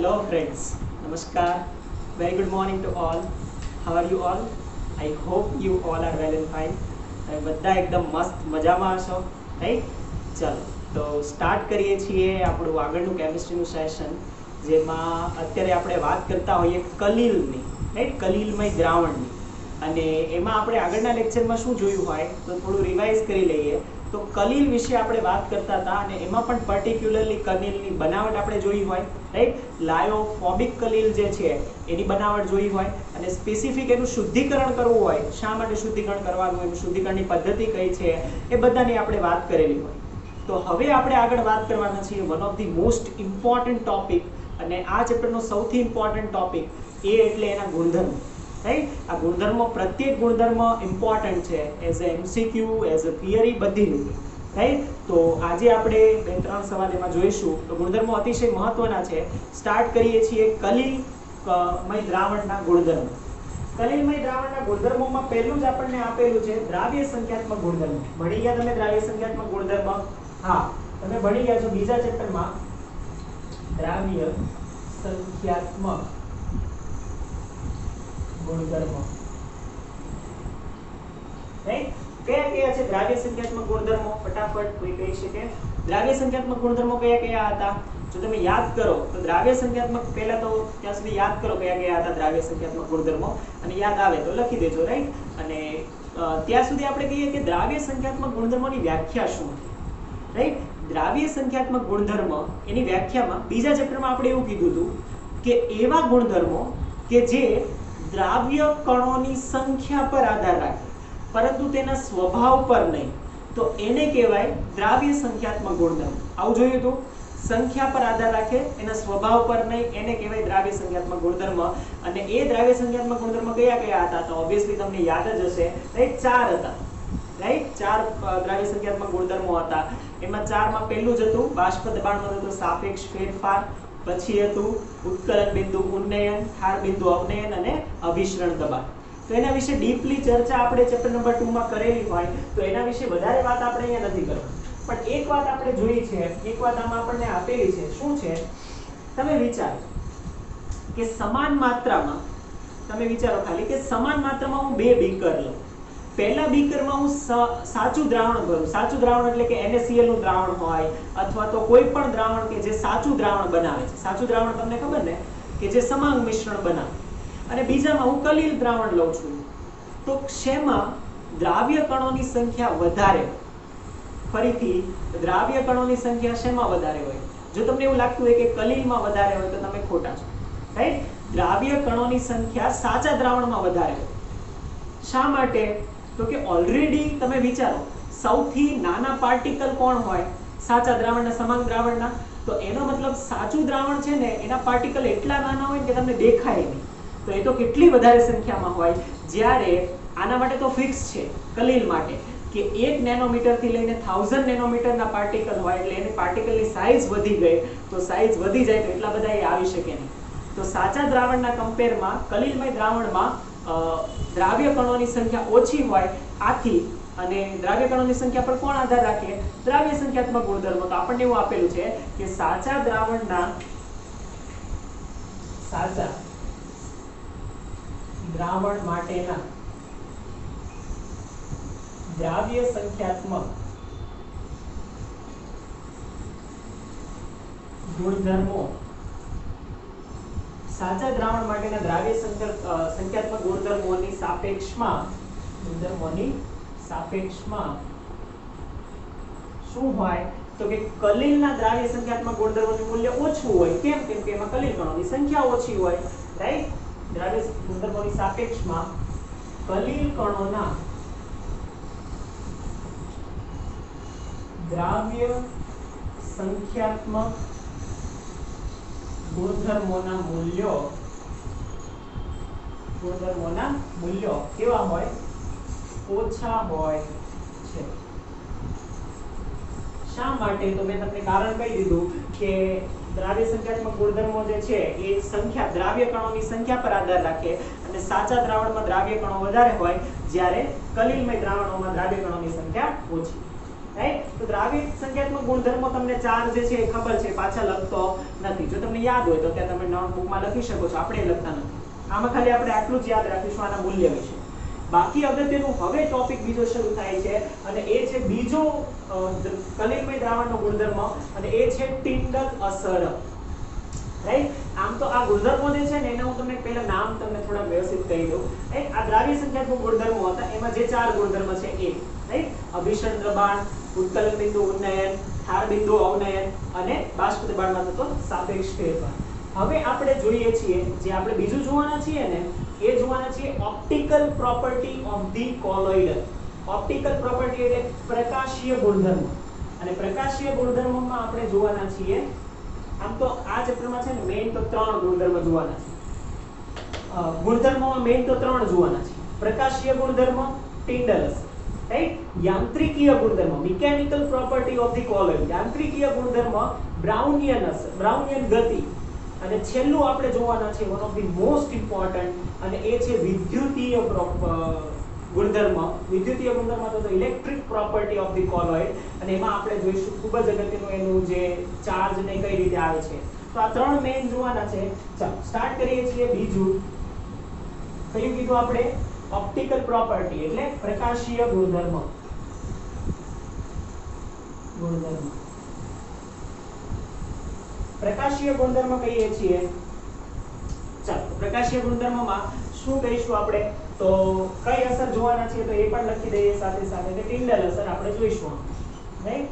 Hello friends, Namaskar, very good morning to all. How are you all? I hope you all are well and fine. બધા એકદમ મસ્ત મજામાં હશો, right? ચલો તો સ્ટાર્ટ કરીએ છીએ આપણું આગળનું કેમિસ્ટ્રીનું સેશન, જેમાં અત્યારે આપણે વાત કરતા હોઈએ કલીલની, રાઈટ? કલીલમય દ્રાવણની. અને એમાં આપણે આગળના લેક્ચરમાં શું જોયું હોય તો થોડું રિવાઇઝ કરી લઈએ. તો કલીલ વિશે આપણે વાત કરતા હતા અને એમાં પણ પર્ટિક્યુલરલી કલીલની બનાવટ આપણે જોઈ હોય, રાઈટ? લાયોફોબિક કલીલ જે છે એની બનાવટ જોઈ હોય અને સ્પેસિફિક એનું શુદ્ધિકરણ કરવું હોય, શા માટે શુદ્ધિકરણ કરવાનું, એનું શુદ્ધિકરણની પદ્ધતિ કઈ છે, એ બધાની આપણે વાત કરેલી હોય. તો હવે આપણે આગળ વાત કરવાના છીએ one of the most important topic, અને આ ચેપ્ટરનો સૌથી ઇમ્પોર્ટન્ટ ટોપિક એ એટલે એના ગુણધર્મો, રાઈટ? આ ગુણધર્મો, પ્રત્યેક ગુણધર્મ ઇમ્પોર્ટન્ટ છે as a MCQ, as a theory, બધી રીતે, રાઈટ? તો આજે આપણે 2-3 સવાલ એમાં જોઈશું. તો ગુણધર્મો અતિશય મહત્વના છે. સ્ટાર્ટ કરીએ છીએ કલીલમય દ્રાવણના ગુણધર્મો. કલીલમય દ્રાવણના ગુણધર્મોમાં પહેલું જ આપણને આપેલું છે દ્રાવ્ય સંખ્યાત્મક ગુણધર્મ. ભણી ગયા તમે દ્રાવ્ય સંખ્યાત્મક ગુણધર્મ? હા, તમે ભણી ગયા છો બીજા ચેપ્ટરમાં દ્રાવ્ય સંખ્યાત્મક ગુણધર્મો, રાઈટ? કયા કયા છે દ્રાવ્ય સંખ્યાત્મક ગુણધર્મો? ફટાફટ કોઈ કહી શકે? દ્રાવ્ય સંખ્યાત્મક ગુણધર્મો કયા કયા હતા? જો તમે યાદ કરો તો દ્રાવ્ય સંખ્યાત્મક, પહેલા તો ત્યાં સુધી યાદ કરો કયા કયા હતા દ્રાવ્ય સંખ્યાત્મક ગુણધર્મો, અને યાદ આવે તો લખી દેજો, રાઈટ? અને ત્યાં સુધી આપણે કહીએ કે દ્રાવ્ય સંખ્યાત્મક ગુણધર્મોની વ્યાખ્યા શું છે, રાઈટ? દ્રાવ્ય સંખ્યાત્મક ગુણધર્મ એની વ્યાખ્યામાં બીજા ચેપ્ટરમાં આપણે એવું કીધું હતું કે એવા ગુણધર્મો કે જે દ્રાવ્ય કણોની સંખ્યા પર આધાર રાખે પરંતુ તેના સ્વભાવ પર નહીં, તો એને કહેવાય દ્રાવ્ય સંખ્યાત્મક ગુણધર્મ. આવું જોયું હતું? સંખ્યા પર આધાર રાખે, એના સ્વભાવ પર નહીં, એને કહેવાય દ્રાવ્ય સંખ્યાત્મક ગુણધર્મ. અને એ દ્રાવ્ય સંખ્યાત્મક ગુણધર્મ કયા કયા હતા? તો ઓબ્વિયસલી તમને યાદ જ હશે, રાઈટ? 4 હતા, રાઈટ? 4 દ્રાવ્ય સંખ્યાત્મક ગુણધર્મો હતા. એમાં 4માં પહેલું જ હતું બાષ્પ દબાણમાં હતું સાપેક્ષ ફેરફાર, પછી હતું ઉત્કલન બિંદુ ઉન્નયન, ઠાર બિંદુ અવનયન અને અભિસરણ દબાણ. તો એના વિશે ડીપલી ચર્ચા આપણે ચેપ્ટર નંબર 2 માં કરેલી હોય, તો એના વિશે વધારે વાત આપણે અહીંયા નથી કરવાની. પણ એક વાત આપણે જોઈ છે, એક વાત આમાં આપણને આપેલી છે. શું છે? તમે વિચારો કે સમાન માત્રામાં, તમે વિચારો ખાલી કે સમાન માત્રામાં હું 2 બીકર લઉં. પહેલા બીકરમાં હું સાચું દ્રાવણ ભરું. સાચું દ્રાવણ એટલે કે NaCl નું દ્રાવણ હોય અથવા તો કોઈ પણ દ્રાવણ કે જે સાચું દ્રાવણ બનાવે છે. સાચું દ્રાવણ તમને ખબર ને, કે જે સમાંગ મિશ્રણ બનાવે. અને બીજામાં હું કલીલ દ્રાવણ લઉં છું. તો શેમાં દ્રાવ્ય કણોની સંખ્યા વધારે? ફરીથી, દ્રાવ્ય કણોની સંખ્યા શેમાં વધારે હોય? જો તમને એવું લાગતું હોય કે કલીલમાં વધારે હોય તો તમે ખોટા છો, રાઈટ? દ્રાવ્ય કણોની સંખ્યા સાચા દ્રાવણમાં વધારે હોય. શા માટે? તો કે ઓલરેડી તમે વિચારો, સૌથી નાના પાર્ટિકલ કોણ હોય સાચા દ્રાવણના, સમાંગ દ્રાવણના? તો એનો મતલબ સાચું દ્રાવણ છે ને, એના પાર્ટિકલ એટલા નાના હોય કે તમને દેખાય નહીં. તો એ તો કેટલી વધારે સંખ્યામાં હોય. જ્યારે આના માટે તો ફિક્સ છે, કલીલ માટે, કે 1 નેનોમીટર થી લઈને 1000 નેનોમીટરના પાર્ટિકલ હોય, એટલે એની પાર્ટિકલની સાઇઝ વધી ગઈ. તો સાઇઝ વધી જાય તો એટલા બધા એ આવી શકે નહીં. તો સાચા દ્રાવણના કમ્પેરમાં કલીલમય દ્રાવણમાં દ્રાવ્ય કણોની સંખ્યા ઓછી હોય. આથી અને દ્રાવ્ય કણોની સંખ્યા પર કોણ આધાર રાખે? દ્રાવ્ય સંખ્યાત્મક ગુણધર્મો. તો આપણને એવું આપેલું છે કે સાચા દ્રાવણના, સાચા દ્રાવણ માટેના દ્રાવ્ય સંખ્યાત્મક ગુણધર્મો, સાચા દ્રાવણ માટેના દ્રાવ્ય સંખ્યાત્મક ગુણધર્મોની સાપેક્ષમાં શું હોય? તો કે કલીલના દ્રાવ્ય સંખ્યાત્મક ગુણધર્મોનું મૂલ્ય ઓછું હોય. કેમ? કેમ કે એમાં કલીલ કણોની સંખ્યા ઓછી હોય, રાઈટ? દ્રાવ્ય ગુણધર્મોની સાપેક્ષમાં કલીલ કણોના દ્રાવ્ય સંખ્યાત્મક ગુણધર્મોના મૂલ્યો કેવા હોય? ઓછા હોય છે. શા માટે? તો મેં તમને કારણ કહી દીધું કે દ્રાવ્ય સંખ્યાત્મક ગુણધર્મો જે છે એ સંખ્યા, દ્રાવ્ય કણોની સંખ્યા પર આધાર રાખે, અને સાચા દ્રાવણમાં દ્રાવ્ય કણો વધારે હોય, જ્યારે કલીલમય દ્રાવણોમાં દ્રાવ્ય કણોની સંખ્યા ઓછી. રાઈટ? તો દ્રાવ્ય સંખ્યાત્મક ગુણધર્મો તમને ચાર જે છે એ ખબર છે, પાછા લખતો નથી. જો તમને યાદ હોય તો ત્યાં તમે નોટબુકમાં લખી શકો છો, આપણે લખતા નથી. આમાં ખાલી આપણે આટલું જ યાદ રાખીશું આના મૂલ્ય વિશે. બાકી અગત્યનું હવે ટોપિક બીજો શરૂ થાય છે અને એ છે બીજો કલિલમય દ્રાવણનો ગુણધર્મ અને એ છે ટિન્ડલ અસર. રાઈટ? આમ તો આ ગુણધર્મો જે છે ને એને હું તમને પહેલા નામ તમને થોડા વ્યવસ્થિત કહી દઉં. રાઈટ? આ દ્રાવ્ય સંખ્યાત્મક ગુણધર્મો હતા, એમાં જે ચાર ગુણધર્મ છે એ, રાઈટ? અભિષણ દબાણ, ઉત્કલન બિંદુ ઉન્નયન, ઠાર બિંદુ અવનયન અને બાષ્પ દબાણમાં થતો સાપેક્ષ ફેરફાર. હવે આપણે જોઈએ છીએ જે આપણે બીજું જોવાના છીએ ને એ જોવાના છીએ optical property of the colloid. Optical property એટલે પ્રકાશીય ગુણધર્મ. અને પ્રકાશીય ગુણધર્મમાં આપણે જોવાના છીએ, આમ તો આ ચેપ્ટરમાં છે ને મેઈન તો 3 ગુણધર્મ જોવાના છે. ગુણધર્મોમાં મેઈન તો 3 જોવાના છે. પ્રકાશીય ગુણધર્મ, ટિન્ડલ અસર, રાઈટ? યાંત્રિકીય ગુણધર્મ, મિકેનિકલ પ્રોપર્ટી ઓફ ધી કોલોઈડ. યાંત્રિકીય ગુણધર્મ, બ્રાઉનિયન અસર, બ્રાઉનિયન ગતિ. અને છેલ્લું આપણે જોવાના છે one of the most important અને એ છે વિદ્યુતીય ગુણધર્મ. વિદ્યુતીય ગુણધર્મ તો ઇલેક્ટ્રિક પ્રોપર્ટી ઓફ ધી કોલોઈડ અને એમાં આપણે જોઈશું ખૂબ જ અગત્યનું એનું જે ચાર્જ ને કઈ રીતે આવે છે. તો આ 3 મેઈન જોવાના છે. ચાલો સ્ટાર્ટ કરીએ છીએ. બીજું કયું કીધું આપણે? ઓપ્ટિકલ પ્રોપર્ટી એટલે પ્રકાશીય ગુણધર્મ. પ્રકાશીય ગુણધર્મ કહીએ છીએ. ચાલો પ્રકાશીય ગુણધર્મમાં શું કહીશું આપણે? તો કઈ અસર જોવાના છે તો એ પણ લખી દઈએ સાથે સાથે કે ટિન્ડલ અસર આપણે જોઈશું. રાઈટ?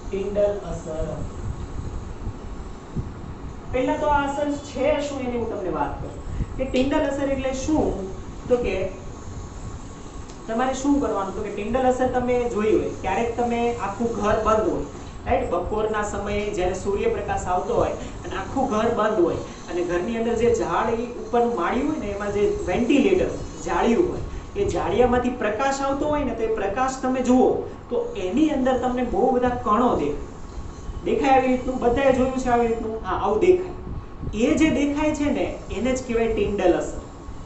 ટિન્ડલ અસર. પહેલા તો આ અસર છે શું એની હું તમને વાત કરું કે ટિન્ડલ અસર એટલે શું. તો કે તમારે શું કરવાનું? તો કે ટિન્ડલ અસર તમે જોઈ હોય ક્યારેક તમે આખું ઘર બંધ હોય, રાઈટ? બપોરના સમયે જ્યારે સૂર્યપ્રકાશ આવતો હોય અને આખું ઘર બંધ હોય અને ઘરની અંદર જે જાળી ઉપરનું માળિયું હોય ને એમાં જે વેન્ટિલેટર જાળિયું હોય એ જાળિયામાંથી પ્રકાશ આવતો હોય ને તો એ પ્રકાશ તમે જુઓ તો એની અંદર તમને બહુ બધા કણો દેખાય. આવી રીતનું બધાએ જોયું છે આવી રીતનું? હા, આવું દેખાય. એ જે દેખાય છે ને એને જ કહેવાય ટિન્ડલ અસર.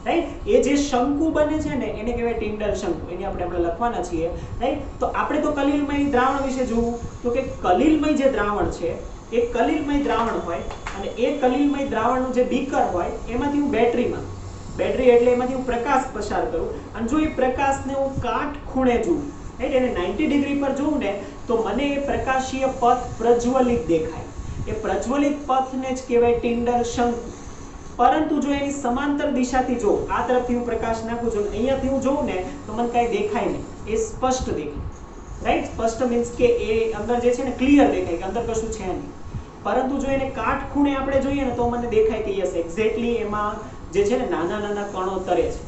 રાઈટ? એ જે શંકુ બને છે ને એને કહેવાય ટિન્ડલ શંકુ. એની આપણે લખવાના છીએ. રાઈટ? તો આપણે તો કલિલમય દ્રાવણ વિશે જોવું તો કે કલિલમય જે દ્રાવણ છે એ કલિલમય દ્રાવણ હોય અને એ કલિલમય દ્રાવણનું જે બીકર હોય એમાંથી હું બેટરી એટલે એમાંથી હું પ્રકાશ પસાર કરું અને જો એ પ્રકાશને હું કાટ ખૂણે જોઉં, રાઈટ? એને 90 ડિગ્રી પર જોઉં ને તો મને એ પ્રકાશીય પથ પ્રજ્વલિત દેખાય. એ પ્રજ્વલિત પથને જ કહેવાય ટિન્ડલ શંકુ. પરંતુ જો એની સમાંતર દિશાથી જો આ તરફથી હું પ્રકાશ નાખું છું અહીંયાથી હું જોઉં ને તો મને કાંઈ દેખાય નહીં. એ સ્પષ્ટ દેખાય. રાઈટ? સ્પષ્ટ મીન્સ કે એ અંદર જે છે ને ક્લિયર દેખાય કે અંદર કશું છે નહીં. પરંતુ જો એને કાટ ખૂણે આપણે જોઈએ ને તો મને દેખાય કે યસ એક્ઝેક્ટલી એમાં જે છે ને નાના કણો તરે છે.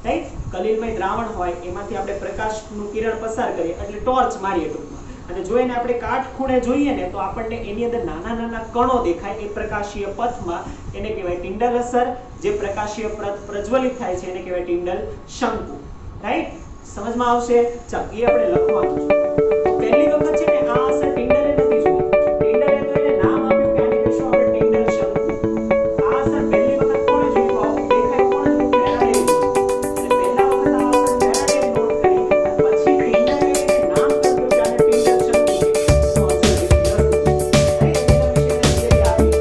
રાઈટ? કલિલમય દ્રાવણ હોય એમાંથી આપણે પ્રકાશનું કિરણ પસાર કરીએ એટલે ટોર્ચ મારીએ ટૂંકમાં અને જો એને આપણે કાટ ખૂણે જોઈએ ને તો આપણને એની અંદર નાના કણો દેખાય એ પ્રકાશીય પથમાં. એને કહેવાય ટિન્ડલ અસર. જે પ્રકાશીય પથ પ્રજ્વલિત થાય છે એને કહેવાય ટિન્ડલ શંકુ. રાઈટ? સમજમાં આવશે? ચાલો એ આપણે લખવાનું છે. પહેલી વખત છે ને આ અસર ટિન્ડલે નથી જોઈ. ટિન્ડલે તો એને નામ આપ્યું કે આને કહીશું આપણે ટિન્ડલ શંકુ. આ અસર પહેલી વખત કોણે જોઈ? આવું દેખાય કોણે? ફેરાડે. એટલે પહેલા વખત આ અસર ફેરાડે નોટ કરી અને પછી ટિન્ડલે એને નામ આપ્યું કે આને ટિન્ડલ શંકુ છે. તો અસર ટિન્ડલ. રાઈટ? એના વિશે થિયરી આપી.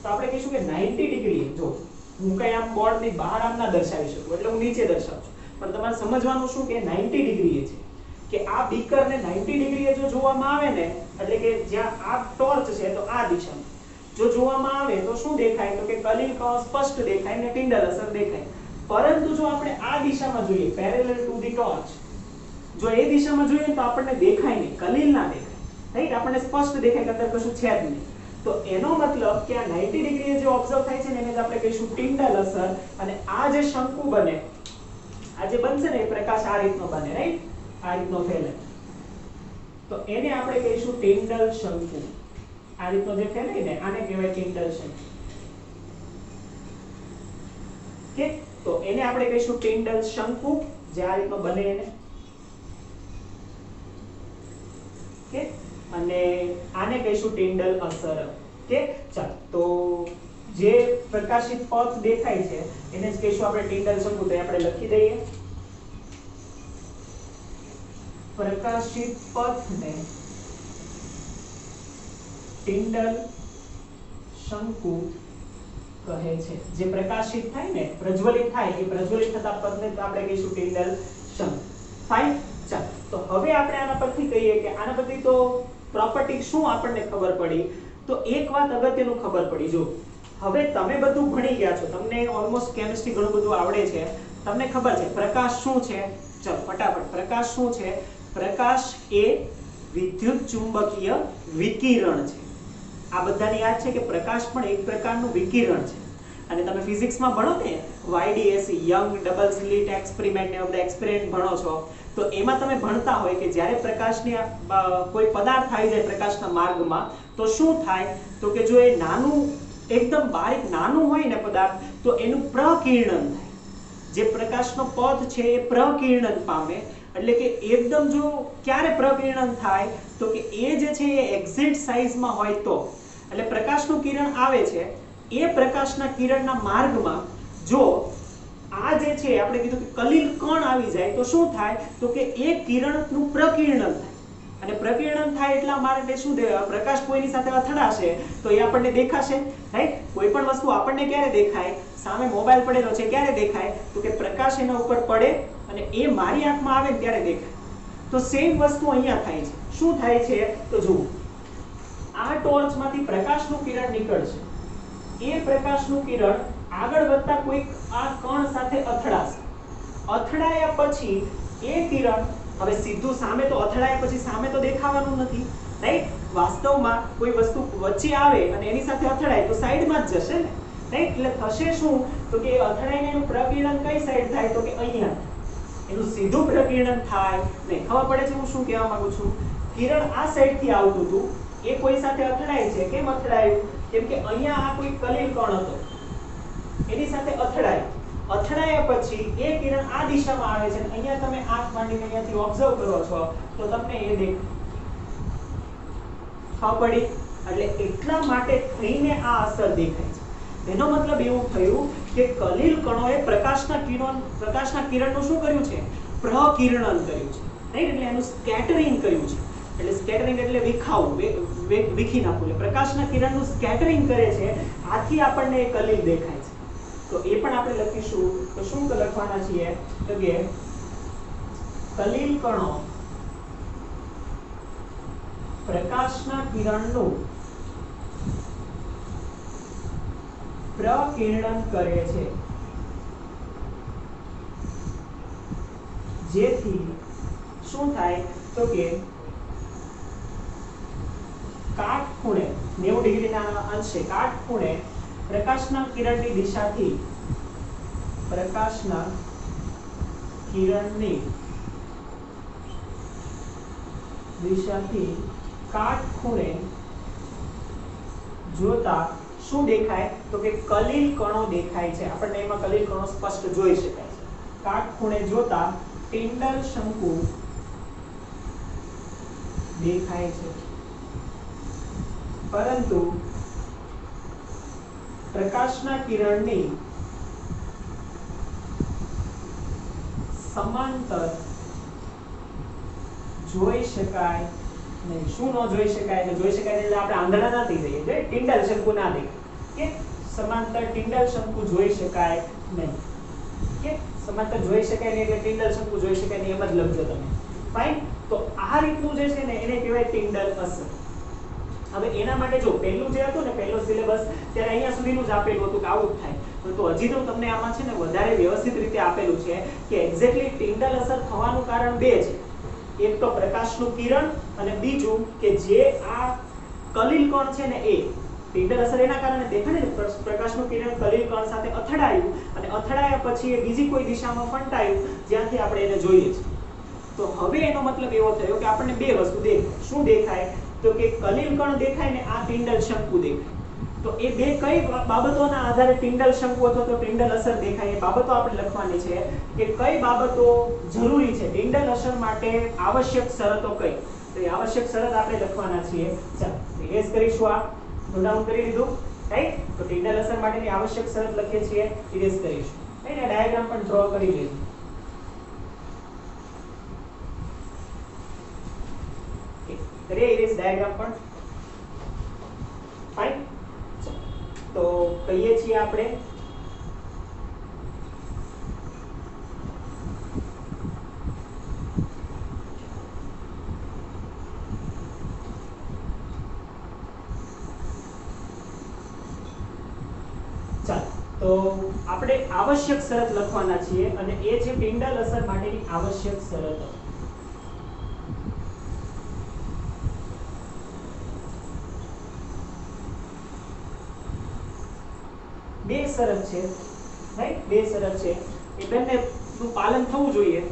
તો આપણે કહીશું કે 90 ડિગ્રી જો હું કઈ આમ બોર્ડ ની બહાર આમ ના દર્શાવી શકું એટલે હું નીચે દર્શાવું છું પણ તમારે સમજવાનું શું કે 90 ડિગ્રી છે કે આ બીકર ને 90 ડિગ્રીએ જો જોવામાં આવે ને એટલે કે જ્યાં આ ટોર્ચ છે તો આ દિશામાં જો જોવામાં આવે તો શું દેખાય તો કે કલીલ કણ સ્પષ્ટ દેખાય ને ટિન્ડલ અસર દેખાય પરંતુ જો આપણે આ દિશામાં જોઈએ પેરેલલ ટુ ધી ટોર્ચ જો એ દિશામાં જોઈએ તો આપણને દેખાય નહીં કલીલ ના દેખાય રાઈટ આપણને સ્પષ્ટ દેખાય કે અંદર કશું છે જ નહીં તો એનો મતલબ કે આ 90 ડિગ્રીએ જે ઓબ્ઝર્વ થાય છે ને એને જ આપણે કહીશું ટિન્ડલ અસર અને આ જે શંકુ બને આ જે બનશે ને એ પ્રકાશ આ રીતનો બને રાઈટ આ રીતનો ફેલે તો એને આપણે કહીશું ટિન્ડલ શંકુ આ રીતનો જે ફેલે ને આને કહેવાય ટિન્ડલ શંકુ કે તો એને આપણે કહીશું ટિન્ડલ શંકુ જે આ રીતનો બને એને કે અને આને કહીશું ટિન્ડલ અસર કે ચાલ તો જે પ્રકાશિત પથ દેખાય છે એને જ કહીશું આપણે ટિન્ડલ શંકુ તો આપણે લખી દઈએ પ્રકાશિત પથને ટિન્ડલ શંકુ કહે છે જે પ્રકાશિત થાય ને પ્રજ્વલિત થાય એ પ્રજ્વલિત થતા પથને આપણે કહીશું ટિન્ડલ શંકુ ફાઇન ચાલ તો હવે આપણે આના પરથી કહીએ કે આના પરથી તો પ્રોપર્ટી શું આપણને ખબર પડી તો એક વાત અગત્યનું ખબર પડી જો હવે તમે બધું ભણી ગયા છો તમને ઓલમોસ્ટ કેમિસ્ટ્રી ઘણું બધું આવડે છે તમને ખબર છે પ્રકાશ શું છે ચલો ફટાફટ પ્રકાશ શું છે પ્રકાશ એ વિદ્યુત ચુંબકીય વિકિરણ છે આ બધાને યાદ છે કે પ્રકાશ પણ એક પ્રકારનું વિકિરણ છે અને તમે ફિઝિક્સમાં ભણો ને YDSE young double slit experiment ને બધા એક્સપેરિમેન્ટ ભણો છો તો એમાં તમે ભણતા હોય કે જ્યારે પ્રકાશની કોઈ પદાર્થ આવી જાય પ્રકાશના માર્ગમાં તો શું થાય તો કે જો એ નાનું એકદમ બારીક નાનું હોય ને પદાર્થ તો એનું પ્રકિરણન થાય જે પ્રકાશનો પથ છે એ પ્રકિરણન પામે એટલે કે એકદમ જો ક્યારે પ્રકિરણન થાય તો કે એ જે છે એ એક્ઝેક્ટ સાઈઝમાં હોય તો એટલે પ્રકાશનું કિરણ આવે છે એ પ્રકાશના કિરણના માર્ગમાં જો આ જે છે આપણે કીધું કે કલીલ કણ આવી જાય તો શું થાય તો કે એ કિરણનું પ્રકિરણન થાય અને પ્રકિરણન થાય એટલા માટે શું પ્રકાશ કોઈની સાથે અથડાશે તો એ આપણને દેખાશે રાઈટ કોઈ પણ વસ્તુ આપણને ક્યારે દેખાય સામે મોબાઈલ પડેલો છે ક્યારે દેખાય તો કે પ્રકાશ એના ઉપર પડે અને એ મારી આંખમાં આવે ને ત્યારે દેખાય તો સેમ વસ્તુ અહીંયા થાય છે શું થાય છે તો જુઓ આ ટોર્ચમાંથી પ્રકાશનું કિરણ નીકળશે એ પ્રકાશનું કિરણ આગળ વધતા કોઈક આ કણ સાથે અથડાશે અથડાયા પછી એ કિરણ હવે સીધું સામે તો અથડાયા પછી સામે તો દેખાવાનું નથી રાઈટ વાસ્તવમાં કોઈ વસ્તુ વચ્ચે આવે અને એની સાથે અથડાય તો સાઈડમાં જ જશે ને રાઈટ એટલે થશે શું તો કે અથડાઈને એનું પ્રકિરણન કઈ સાઈડ થાય તો કે અહીંયા એનું સીધું પ્રકિરણન થાય નહીં ખબર પડે છે હું શું કહેવા માંગુ છું કિરણ આ સાઈડથી આવતું હતું એ કોઈ સાથે અથડાય છે કેમ અથડાયું કેમ કે અહીંયા આ કોઈ કલીલ કણ હતો એની સાથે અથડાયા પછી એ કિરણ આ દિશામાં આવે છે અને અહીંયા તમે આંખ માંડીને અહીંયાથી ઓબ્ઝર્વ કરો છો તો તમને એ ખબર પડી એટલે એટલા માટે થઈને આ અસર દેખાય છે એનો મતલબ એવું થયું કે કલીલ કણોએ પ્રકાશના કિરણનું શું કર્યું છે પ્રકિરણન કર્યું છે રાઈટ એટલે એનું સ્કેટરિંગ કર્યું છે એટલે સ્કેટરિંગ એટલે વિખાવું વિખી નાખવું એટલે પ્રકાશના કિરણનું સ્કેટરિંગ કરે છે આથી આપણને એ કલીલ દેખાય છે તો એ પણ આપણે લખીશું તો શું લખવાના છીએ તો કે કલીલ કણો પ્રકાશના કિરણનું પ્રકિરણન કરે છે જેથી શું થાય તો કે કાટખૂણે 90 ડિગ્રીના અંશે કાટખૂણે પ્રકાશના કિરણની દિશાથી કાટખૂણે જોતા શું દેખાય તો કે કલીલ કણો દેખાય છે આપણને એમાં કલીલ કણો સ્પષ્ટ જોઈ શકાય છે કાટખૂણે જોતા ટિન્ડલ શંકુ દેખાય છે પરંતુ પ્રકાશના કિરણની સમાંતર જોઈ શકાય નહીં શું ન જોઈ શકાય એટલે જોઈ શકાય એટલે આપણે આંધળા ના થઈ જઈએ ટિન્ડલ શંકુ ના દેખાય કે સમાંતર ટિંડલ શંકુ જોઈ શકાય નહીં, કે સમાંતર જોઈ શકાય નહીં એટલે ટિંડલ શંકુ જોઈ શકાય નહીં એમ જ લખજો તમે. ફાઇન. તો આ રીતનું જે છે ને એને કહેવાય ટિંડલ અસર. હવે એના માટે જો પહેલું જે હતું ને પહેલો સિલેબસ ત્યારે અહીંયા સુધીનું જ આપેલું હતું કે આવું જ થાય, પરંતુ હજી તો તમને આમાં છે ને વધારે વ્યવસ્થિત રીતે આપેલું છે કે એક્ઝેક્ટલી ટિંડલ અસર થવાનું કારણ બે છે. એક તો પ્રકાશનું કિરણ અને બીજું કે જે આ કલિલ કણ છે ને એ ટિંડલ અસર એના કારણે દેખાય ને પ્રકાશનું કિરણ કલિલ કણ સાથે અથડાયું અને અથડાયા પછી એ બીજી કોઈ દિશામાં ફંટાયું જ્યાંથી આપણે એને જોઈએ છે. તો હવે એનો મતલબ એવો થયો કે આપણને બે વસ્તુ દેખાય. શું દેખાય? તો કે કલિલ કણ દેખાય ને આ ટિંડલ શંકુ દેખાય. તો એ બે કઈ બાબતોના આધારે ટિંડલ શંકુ અથવા તો ટિંડલ અસર દેખાય એ બાબતો આપણે લખવાની છે કે કઈ બાબતો જરૂરી છે ટિંડલ અસર માટે, આવશ્યક શરતો કઈ. તો એ આવશ્યક શરત આપણે લખવાના છીએ. ચાલો ઇરેઝ કરીશું. આ નોટ ડાઉન કરી લીધું, રાઈટ? તો ટિંડલ અસર માટેની આવશ્યક શરત લખીએ છીએ, ઇરેઝ કરીશું. રાઈટ? આ ડાયાગ્રામ પણ ડ્રો કરી લેજો. કરીએ ઇરેઝ ડાયાગ્રામ પણ. ફાઇન. તો કહીએ છીએ આપણે તો આપણે આવશ્યક શરત લખવાના છીએ અને એ છે ટિંડલ અસર માટેની આવશ્યક શરતો. બે શરત છે, રાઈટ? બે શરત છે એ બંનેનું પાલન થવું જોઈએ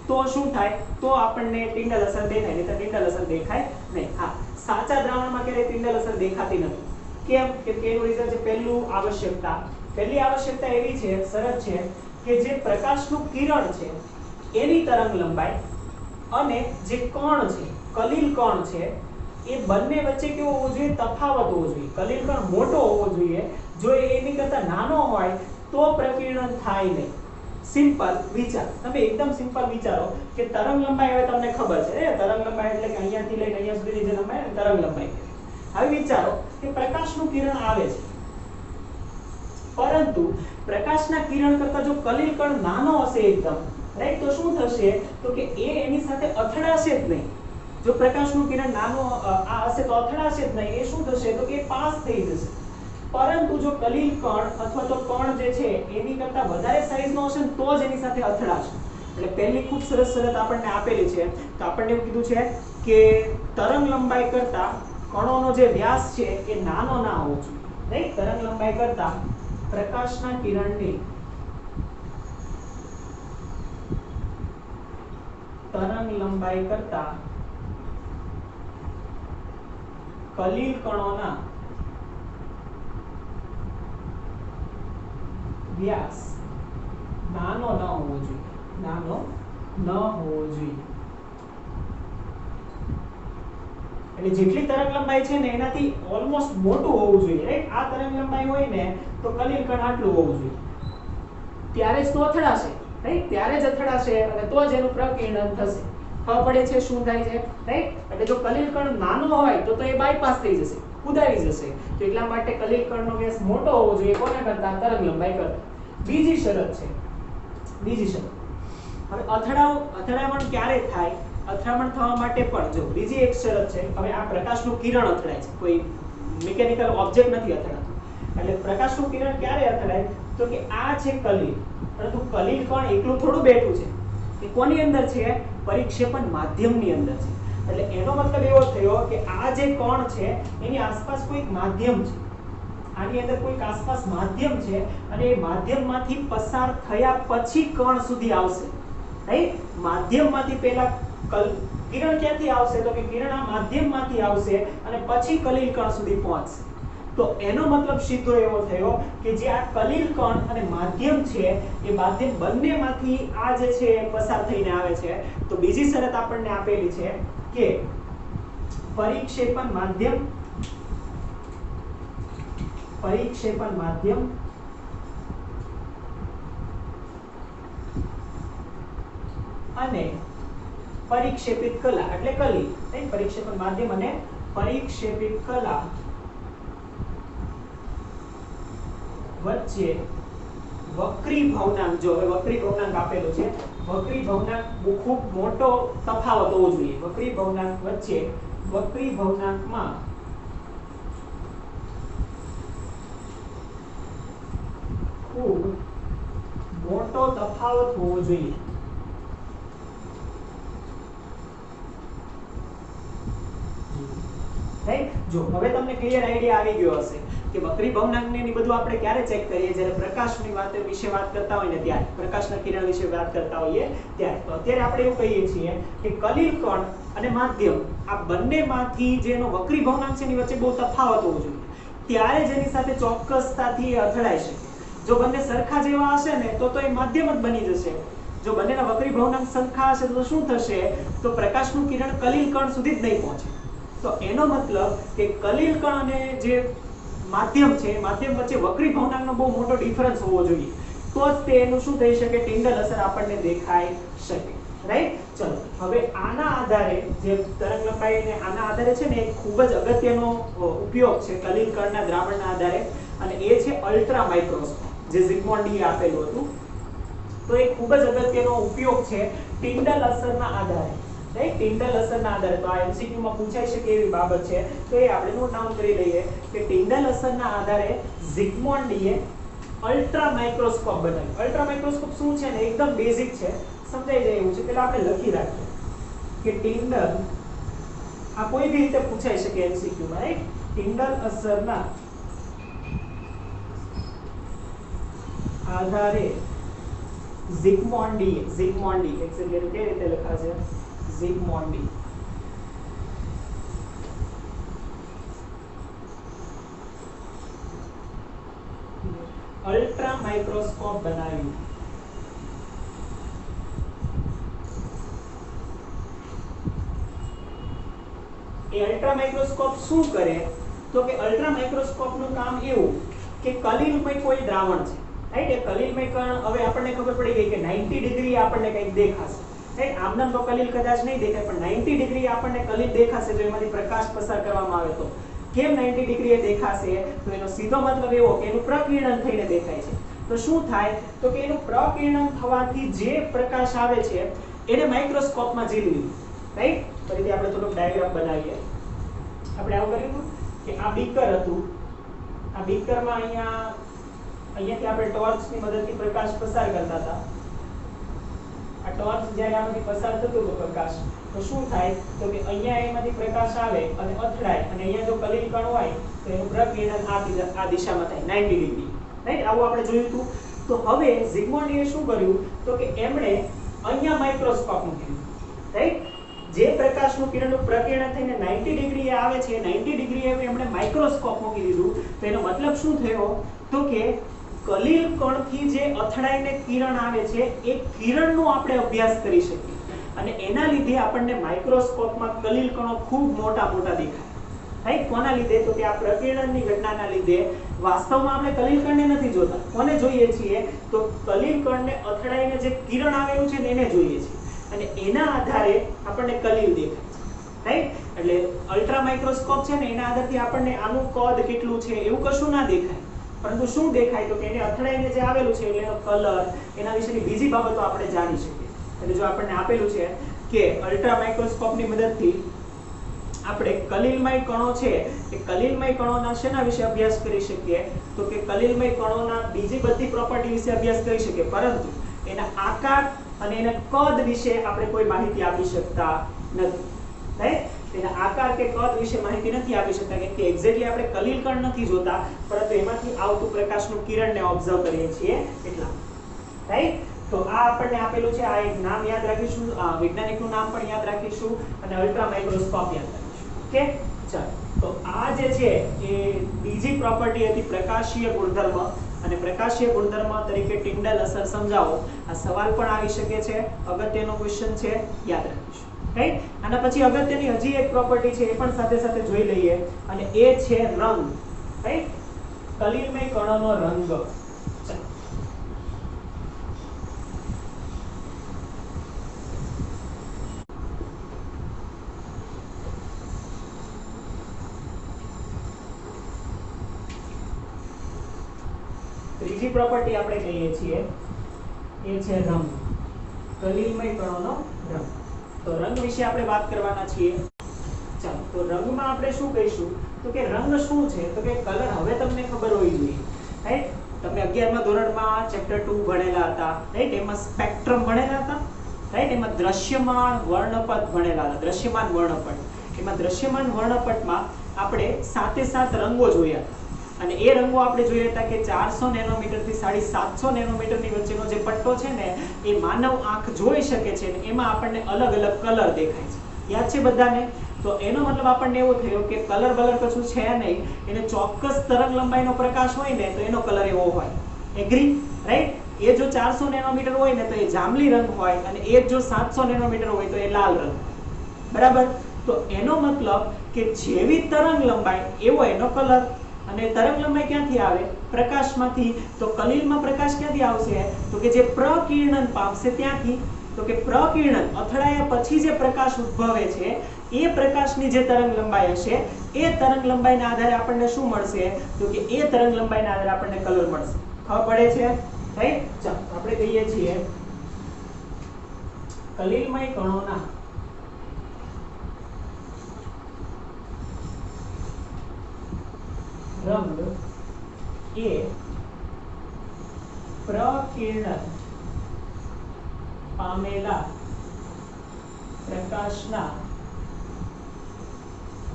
તો શું થાય? તો આપણને ટિંડલ અસર દેખાય, નહીં તો ટિંડલ અસર દેખાય નહીં. હા, સાચા દ્રાવણમાં ક્યારેય ટિંડલ અસર દેખાતી નથી. કેમ? કે એનું રીઝન છે પહેલું આવશ્યકતા. પહેલી આવશ્યકતા એવી છે, શરત છે કે જે પ્રકાશનું કિરણ છે એની તરંગ લંબાઈ અને જે કણ છે, કલિલ કણ છે, એ બંને વચ્ચે કેવો હોવો જોઈએ? તફાવત હોવો જોઈએ. કલિલ કણ મોટો હોવો જોઈએ. જો એની કરતા નાનો હોય તો પ્રકીર્ણન થાય નહીં. સિમ્પલ વિચાર, તમે એકદમ સિમ્પલ વિચારો કે તરંગ લંબાઈ હવે તમને ખબર છે, તરંગ લંબાઈ એટલે કે અહીંયાથી લઈને અહીંયા સુધીની જે લંબાઈ ને તરંગ લંબાઈ. હવે વિચારો કે પ્રકાશનું કિરણ આવે છે, પરંતુ પ્રકાશના કિરણ કરતા જો કલિલ કણ નાનો હશે એકદમ, રાઈટ? તો શું થશે? તો કે એ એની સાથે અથડાશે જ નહીં. જો પ્રકાશનું કિરણ નાનો આ હશે તો અથડાશે જ નહીં. એ શું થશે? તો કે પાસ થઈ જશે. પરંતુ જો કલિલ કણ અથવા તો કણ જે છે એની કરતા વધારે સાઈઝનો હશે તો જ એની સાથે અથડાશે. એટલે પહેલી ખૂબ સરસ શરત આપણને આપેલી છે. તો આપણને એવું કીધું છે કે તરંગ લંબાઈ કરતા કણોનો જે વ્યાસ છે એ નાનો ના હોવો જોઈએ, રાઈટ? તરંગ લંબાઈ કરતા પ્રકાશના કિરણની તરંગ લંબાઈ કરતા કલિલ કણોના વ્યાસ નાનો ન હોવો જોઈએ, નાનો ન હોવો જોઈએ. એટલે જેટલી તરંગ લંબાઈ છે ને એનાથી ઓલમોસ્ટ મોટું હોવું જોઈએ, રાઈટ? આ તરંગ લંબાઈ હોય ને તો કલિલ કણ આટલું હોવું જોઈએ. ત્યારે જ તો અથડાશે, રાઈટ? ત્યારે જ અથડાશે અને તો જ એનું પ્રકીર્ણન થશે. ખબર પડે છે શું થાય છે, રાઈટ? એટલે જો કલિલ કણ નાનો હોય તો એ બાયપાસ થઈ જશે, ઉડાવી જશે. તો એટલા માટે કલિલ કણનો વ્યાસ મોટો હોવો જોઈએ. કોના કરતા? તરંગ લંબાઈ કરતા. બીજી શરત છે, બીજી શરત. હવે અથડામણ ક્યારે થાય? અથડામણ થવા માટે પણ જો બીજી એક શરત છે. હવે આ પ્રકાશનું કિરણ અથડાય છે, કોઈ મિકેનિકલ ઓબ્જેક્ટ નથી અથડાતું. એટલે પ્રકાશનું કિરણ ક્યારે અથડાય? તો કે આ છે કલિલ, પરંતુ કલિલ કણ એકલું થોડું બેઠું છે. એ કોની અંદર છે? પરિક્ષેપણ માધ્યમની અંદર છે. એટલે એનો મતલબ એવો થયો કે આ જે કણ છે એની આસપાસ કોઈક માધ્યમ છે. આની અંદર કોઈક આસપાસ માધ્યમ છે અને એ માધ્યમમાંથી પસાર થયા પછી કણ સુધી આવશે, રાઈટ? માધ્યમમાંથી પહેલા કિરણ ક્યાંથી આવશે? તો કે કિરણ આ માધ્યમમાંથી આવશે અને પછી કલિલ કણ સુધી પહોંચશે. તો એનો મતલબ સીધો એવો થયો કે જે આ કલિલ કણ અને માધ્યમ છે એ માધ્યમ બંનેમાંથી આ જે છે પસાર થઈને આવે છે. તો બીજી શરત આપણને આપેલી છે કે પરિક્ષેપણ માધ્યમ અને પરિક્ષેપિત કલા એટલે કલી, રાઈટ? પરિક્ષેપણ માધ્યમ અને પરિક્ષેપિત કલા વચ્ચે વક્રી ભવનાંક, જો હવે વક્રી ભવનાંક આપેલો છે, વક્રી ભવનાંક ખૂબ મોટો તફાવત હોવો જોઈએ. વક્રી ભવનાંક વચ્ચે, વક્રી ભવનાંકમાં ખૂબ મોટો તફાવત હોવો જોઈએ. રાઈટ, જો હવે તમને ક્લિયર આઈડિયા આવી ગયો હશે કે વક્રી ભવનાંક ને બધું આપણે ક્યારે ચેક કરીએ, જ્યારે પ્રકાશની વાત વિશે વાત કરતા હોય ને ત્યારે, પ્રકાશના કિરણ વિશે વાત કરતા હોઈએ ત્યારે. તો અત્યારે આપણે એવું કહીએ છીએ કે કલિલ કણ અને માધ્યમ આ બંનેમાંથી જેનો વક્રી ભવનાંક છે એની વચ્ચે બહુ તફાવત હોવો જોઈએ, ત્યારે જેની સાથે ચોક્કસતાથી અથડાઈ શકે. જો બંને સરખા જેવા હશે ને તો એ માધ્યમ જ બની જશે. જો બંનેના વક્રી ભવનાંક સરખા હશે તો શું થશે, તો પ્રકાશનું કિરણ કલિલ કણ સુધી જ નહીં પહોંચે. તો એનો મતલબ કે કલિલ કણ અને જે માધ્યમ છે, માધ્યમ વચ્ચે વક્રી ભવનાંકનો બહુ મોટો ડિફરન્સ હોવો જોઈએ, તો જ તેનું શું થઈ શકે, ટિંડલ અસર આપણને દેખાઈ શકે. રાઈટ, ચલો હવે આના આધારે જે તરંગ લંબાઈને આના આધારે છે ને, એક ખૂબ જ અગત્યનો ઉપયોગ છે કલિલ કણના દ્રાવણના આધારે, અને એ છે અલ્ટ્રા માઇક્રોસ્કોપ, જે ઝિગ્મોન્ડીએ આપેલું હતું. તો એ ખૂબ જ અગત્યનો ઉપયોગ છે ટિંડલ અસરના આધારે. રાઈટ, ટિંડલ અસરના આધારે. તો આ એમસીક્યુ માં પૂછાઈ શકે એવી બાબત છે, તો એ આપણે નોટ ડાઉન કરી લઈએ કે ટિંડલ અસરના આધારે ઝિગ્મોન્ડીએ અલ્ટ્રા માઇક્રોસ્કોપ બનાવ્યું. અલ્ટ્રા માઇક્રોસ્કોપ શું છે ને, એકદમ બેઝિક છે, સમજાઈ જાય એવું છે. પેલા આપણે લખી રાખીએ કે ટિંડલ, આ કોઈ બી રીતે પૂછાઈ શકે એમસીક્યુ માં. રાઈટ, ટિંડલ અસરના આધારે ઝિગ્મોન્ડી, ઝિગ્મોન્ડી એક્ઝેક્ટલી કઈ રીતે લખાશે, ઝિગ્મોન્ડી. અલ્ટ્રા માઇક્રોસ્કોપ બનાવ્યું. એ અલ્ટ્રા માઇક્રોસ્કોપ શું કરે, તો કે અલ્ટ્રા માઇક્રોસ્કોપનું કામ એવું કે કલિલમય કોઈ દ્રાવણ છે, રાઈટ, એ કલિલમય કણ, હવે આપણને ખબર પડી ગઈ કે 90 ડિગ્રી આપણને કંઈક દેખાશે. રાઈટ, આમનામ તો કલિલ કદાચ નહીં દેખાય, પણ 90 ડિગ્રી આપણને કલિલ દેખાશે જો એમાંથી પ્રકાશ પસાર કરવામાં આવે તો. કેમ 90 ડિગ્રી એ દેખાશે, તો એનો સીધો મતલબ એવો કે એનું પ્રકિરણન થઈને દેખાય છે. તો શું થાય, તો કે એનું પ્રકિરણન થવાથી જે પ્રકાશ આવે છે એને માઇક્રોસ્કોપમાં ઝીલી લીધું. રાઈટ, ફરીથી આપણે થોડોક ડાયાગ્રામ બનાવીએ. આપણે આવું કર્યું હતું કે આ બીકર હતું, આ બીકરમાં અહીંયાથી આપણે ટોર્ચની મદદથી પ્રકાશ પસાર કરતા હતા. આ ટોર્ચ જ્યારે આમાંથી પસાર થતો હતો પ્રકાશ, તો શું થાય, તો કે અહીંયા એમાંથી પ્રકાશ આવે અને અથડાય, અને અહીંયા જો કલિલ કણ હોય તો એનું પ્રકિરણન આ દિશામાં થાય 90 ડિગ્રી. રાઈટ, આવું આપણે જોયું હતું. તો હવે ઝિગ્મોન્ડીએ શું કર્યું, તો કે એમણે અહીંયા માઇક્રોસ્કોપ મૂક્યું. રાઈટ, જે પ્રકાશનું કિરણનું પ્રકિરણન થઈને 90 ડિગ્રી આવે છે, 90 ડિગ્રી એમણે માઇક્રોસ્કોપ મૂકી દીધું. તો એનો મતલબ શું થયો, તો કે કલિલ કણથી જે અથડાઈને કિરણ આવે છે એ કિરણનો આપણે અભ્યાસ કરી શકીએ, અને એના લીધે આપણને માઇક્રોસ્કોપમાં કલિલ કણો ખૂબ મોટા મોટા દેખાય. રાઈટ, કોના લીધે, તો કે આ પ્રકિરણનની ઘટનાના લીધે. વાસ્તવમાં આપણે કલિલ કણને નથી જોતા, કોને જોઈએ છીએ, તો કલિલ કણને અથડાઈને જે કિરણ આવેલું છે ને એને જોઈએ છીએ, અને એના આધારે આપણને કલિલ દેખાય છે. રાઈટ, એટલે અલ્ટ્રા માઇક્રોસ્કોપ છે ને એના આધારથી આપણને આનું કદ કેટલું છે એવું કશું ના દેખાય, પરંતુ શું દેખાય, તો કે એને અથડાઈને જે આવેલું છે એટલે એનો કલર, એના વિશેની બીજી બાબતો આપણે જાણી શકીએ. એટલે જો આપણને આપેલું છે કે અલ્ટ્રા માઇક્રોસ્કોપની મદદથી આપણે કલિલમય કણો છે એ કલિલમય કણોના શેના વિશે અભ્યાસ કરી શકીએ, તો કે કલિલમય કણોના બીજી બધી પ્રોપર્ટી વિશે અભ્યાસ કરી શકીએ, પરંતુ એના આકાર અને એના કદ વિશે આપણે કોઈ માહિતી આપી શકતા નથી. રાઈટ, તેના આકાર કે કદ વિશે માહિતી નથી આપી શકતા, કેમ કે એક્ઝેક્ટલી આપણે કલિલ કણ નથી જોતા, પરંતુ એમાંથી આવતું પ્રકાશનું કિરણને ઓબ્ઝર્વ કરીએ છીએ એટલા. રાઈટ, તો આ આપણને આપેલું છે, આ એક નામ યાદ રાખીશું, વૈજ્ઞાનિકનું નામ પણ યાદ રાખીશું, અને અલ્ટ્રા માઇક્રોસ્કોપ યાદ રાખીશું. ઓકે, ચાલો. તો આ જે છે એ બીજી પ્રોપર્ટી હતી પ્રકાશીય ગુણધર્મ, અને પ્રકાશીય ગુણધર્મ તરીકે ટિંડલ અસર સમજાવો. આ સવાલ પણ આવી શકે છે, અગત્યનો ક્વેશ્ચન છે, યાદ રાખીશું. રાઈટ, આના પછી અગત્યની હજી એક પ્રોપર્ટી છે એ પણ સાથે સાથે જોઈ લઈએ, અને એ છે રંગ. રાઈટ, કલિલમય કણોનો રંગ. ત્રીજી પ્રોપર્ટી આપણે કહીએ છીએ એ છે રંગ, કલિલમય કણોનો રંગ. તો રંગ વિશે આપણે વાત કરવાના છીએ. ચાલો, તો રંગમાં આપણે શું કહીશું? તો કે રંગ શું છે? તો કે કલર હવે તમને ખબર હોવી જોઈએ, રાઈટ? તમે 11મા ધોરણમાં ચેપ્ટર 2 ભણેલા હતા, રાઈટ? એમાં સ્પેક્ટ્રમ ભણેલા હતા, રાઈટ? એમાં દ્રશ્યમાન વર્ણપટ ભણેલા હતા, દ્રશ્યમાન વર્ણપટ. એમાં દ્રશ્યમાન વર્ણપટમાં આપણે 7 રંગો જોયા અને એ રંગો આપણે જોયા હતા કે 400 નેનોમીટર થી 750 નેનોમીટરની વચ્ચેનો જે પટ્ટો છે ને એ માનવ આંખ જોઈ શકે છે અને એમાં આપણને અલગ અલગ કલર દેખાય છે. યાદ છે બધાને? તો એનો મતલબ આપણને એવો થયો કે કલર કશું છે નહીં, એને ચોક્કસ તરંગ લંબાઈનો પ્રકાશ હોય ને તો એનો કલર એવો હોય. એગ્રી? રાઈટ? એ જો 400 નેનોમીટર હોય ને તો એ જાંબલી રંગ હોય અને એ જો 700 નેનોમીટર હોય તો એ લાલ રંગ. બરાબર? તો એનો મતલબ કે જેવી તરંગ લંબાઈ એવો એનો કલર. અને તરંગ લંબાઈ ક્યાંથી આવે? પ્રકાશમાંથી. તો કલિલમાં પ્રકાશ ક્યાંથી આવશે? તો કે જે પ્રકિરણન પામશે ત્યાંથી. તો કે પ્રકિરણન અથડાયા પછી જે પ્રકાશ ઉદ્ભવે છે એ પ્રકાશની જે તરંગ લંબાઈ હશે એ તરંગ લંબાઈના આધારે આપણને શું મળશે? તો કે એ તરંગ લંબાઈના આધારે આપણને કલર મળશે. ખબર પડે છે? રાઈટ? ચાલો, આપણે કહીએ છીએ કલિલમય કણોના રંગ એ પ્રકિરણન પામેલા પ્રકાશના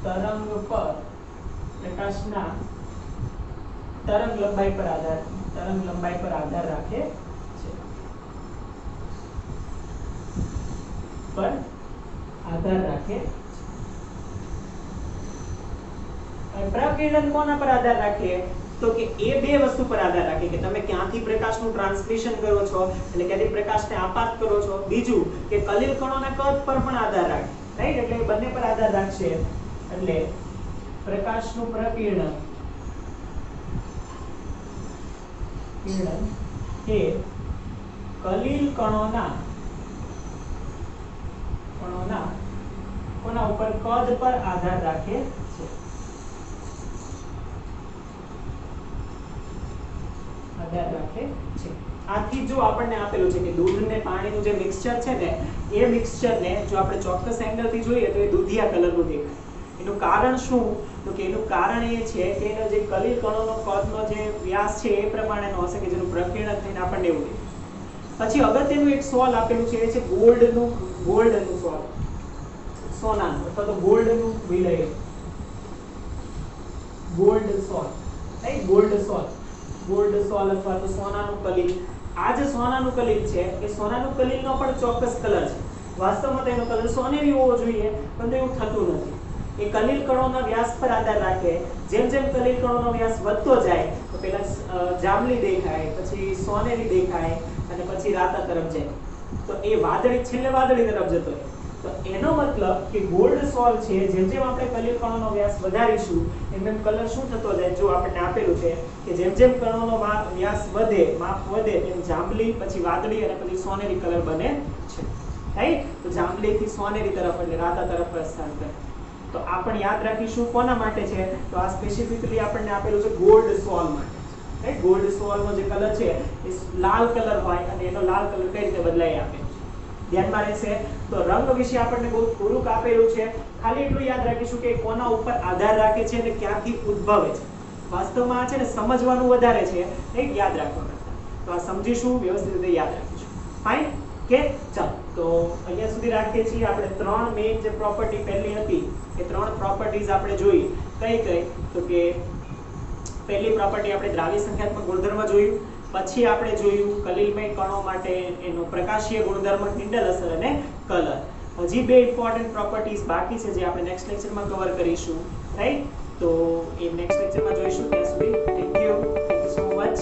તરંગ પર પ્રકાશના તરંગ લંબાઈ પર આધાર રાખે છે. પ્રકિરણન કોના પર આધાર રાખે? તો કે એ બે વસ્તુ પર આધાર રાખે કે તમે ક્યાંથી પ્રકાશનું ટ્રાન્સમિશન કરો છો એટલે ક્યાંથી પ્રકાશને આપાત કરો છો. બીજું કે કલિલ કણોના કદ પર પણ આધાર રાખે, રાઈટ? એટલે બંને પર આધાર રાખશે. એટલે પ્રકાશનું પ્રકિરણન એ કલિલ કણોના કોના ઉપર? કદ પર આધાર રાખે છે. આથી જો આપણને આપેલું છે કે દૂધ ને પાણીનું જે મિક્સચર છે ને એ મિક્સચરને જો આપણે ચોક્કસ એંગલથી જોઈએ તો એ દૂધિયા કલરનું દેખાય. એનું કારણ શું? તો કે એનું કારણ એ છે કે એનો જે કલિલ કણોનો કદનો જે વ્યાસ છે એ પ્રમાણેનો હશે કે જેનું પ્રકિરણન થઈને આપણને એવું દેખાય. પછી અગત્યનું એક સોલ આપેલું છે એ છે ગોલ્ડનું સોલ, સોનાનું અથવા તો ગોલ્ડનું વિલય, ગોલ્ડ સોલ, રાઈટ? ગોલ્ડ સોલ અથવા તો સોનાનું કલિલ. આ જે સોનાનું કલિલ છે એ સોનાનું કલિલનો પણ ચોક્કસ કલર છે. વાસ્તવમાં તેનો કલર સોનેરી હોવો જોઈએ પરંતુ એવું થતું નથી. એ કલિલ કણોના વ્યાસ પર આધાર રાખે. જેમ જેમ કલિલ કણોનો વ્યાસ વધતો જાય તો પહેલા જાંબલી દેખાય, પછી સોનેરી દેખાય અને પછી રાતા તરફ જાય. તો એ છેલ્લે વાદળી તરફ જતો રહે. તો એનો મતલબ કે ગોલ્ડ સોલ છે જેમ જેમ આપણે કલિલ કણોનો વ્યાસ વધારીશું એમ એમ કલર શું થતો જાય? જો આપણને આપેલું છે કે જેમ જેમ કણોનો વ્યાસ વધે, માપ વધે તેમ જાંબલી, પછી વાદળી અને પછી સોનેરી કલર બને છે, રાઈટ? તો જાંબલીથી સોનેરી તરફ એટલે રાતા તરફ પ્રસ્થાન કરે. તો આપણે યાદ રાખીશું કોના માટે છે? તો આ સ્પેસિફિકલી આપણને આપેલું છે ગોલ્ડ સોલ માટે, રાઈટ? ગોલ્ડ સોલનો જે કલર છે એ લાલ કલર હોય અને એનો લાલ કલર કઈ રીતે બદલાય આપે ધ્યાનમાં રહેશે. તો રંગ વિશે આપણને બહુ થોડુંક આપેલું છે. ખાલી એટલું યાદ રાખીશું કે કોના ઉપર આધાર રાખે છે અને ક્યાંથી ઉદ્ભવે છે. વાસ્તવમાં આ છે ને સમજવાનું વધારે છે, રાઈટ? યાદ રાખવાનું. તો આ સમજીશું, વ્યવસ્થિત રીતે યાદ રાખીશું. ફાઇન? કે ચાલો, તો અહીંયા સુધી રાખીએ છીએ. આપણે 3 મેઇન જે પ્રોપર્ટી પહેલી હતી એ 3 પ્રોપર્ટીઝ આપણે જોઈ. કઈ? તો કે પહેલી પ્રોપર્ટી આપણે દ્રાવ્ય સંખ્યાત્મક ગુણધર્મ જોયું. પછી આપણે જોયું કલિલમય કણો માટે એનો પ્રકાશીય ગુણધર્મ, ટિન્ડલ અસર અને કલર. હજી 2 ઇમ્પોર્ટન્ટ પ્રોપર્ટીઝ બાકી છે જે આપણે નેક્સ્ટ લેક્ચરમાં કવર કરીશું, રાઈટ? તો એ નેક્સ્ટ લેક્ચરમાં જોઈશું. ત્યાં સુધી થેન્ક યુ સો મચ.